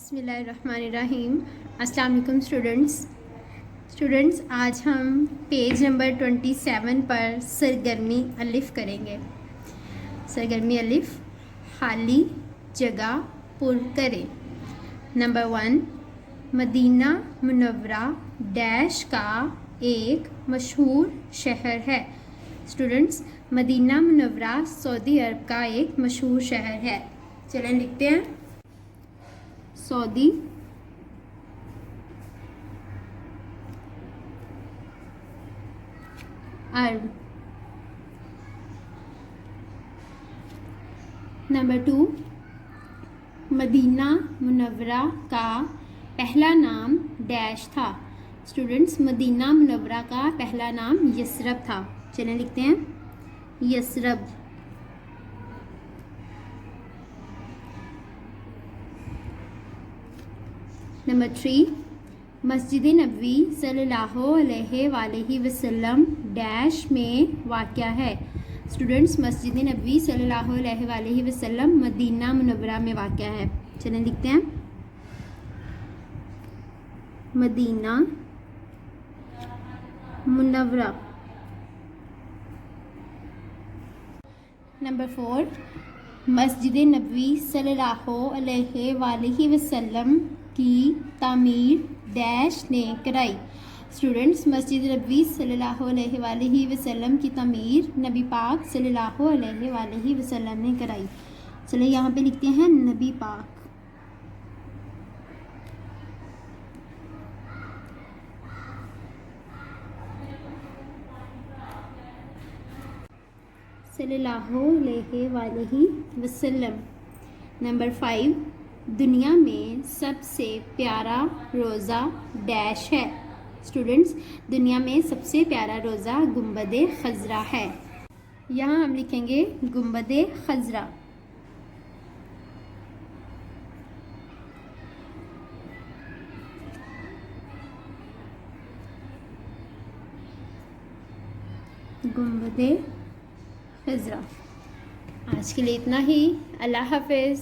बिस्मिल्लाहिर्रहमानिर्रहीम। अस्सलाम वालेकुम स्टूडेंट्स, आज हम पेज नंबर 27 पर सरगर्मी अलिफ करेंगे। सरगर्मी अलिफ, खाली जगह पुर करें। नंबर 1, मदीना मुनव्वरा डैश का एक मशहूर शहर है। स्टूडेंट्स, मदीना मुनव्वरा सऊदी अरब का एक मशहूर शहर है। चलें लिखते हैं, सऊदी अरब। नंबर 2, मदीना मुनव्वरा का पहला नाम डैश था। स्टूडेंट्स, मदीना मुनव्वरा का पहला नाम यसरब था। चलें लिखते हैं, यसरब। नंबर 3, मस्जिद नबवी सल्लल्लाहु अलैहि वसल्लम डैश में वाक़या है। स्टूडेंट्स, मस्जिद नबवी सल्लल्लाहु अलैहि वसल्लम मदीना मुनव्वरा में वाक़या है। चलें लिखते हैं, मदीना मुनव्वरा। नंबर 4, मस्जिद नबवी सल्लल्लाहु अलैहि वसल्लम की तामीर डैश ने कराई। स्टूडेंट्स, मस्जिद नबवी सल्लल्लाहु अलैहि वसल्लम की तामीर नबी पाक सल्लल्लाहु अलैहि वसल्लम ने कराई। चलिए यहाँ पे लिखते हैं नबी पाक। सल्लल्लाहु अलैहि वसल्लम। नंबर 5, दुनिया में सबसे प्यारा रोज़ा डैश है। स्टूडेंट्स, दुनिया में सबसे प्यारा रोज़ा गुंबदे खज़रा है। यहाँ हम लिखेंगे गुंबदे खज़रा। गुंबदे खज़रा। आज के लिए इतना ही। अल्लाह हाफ़िज़।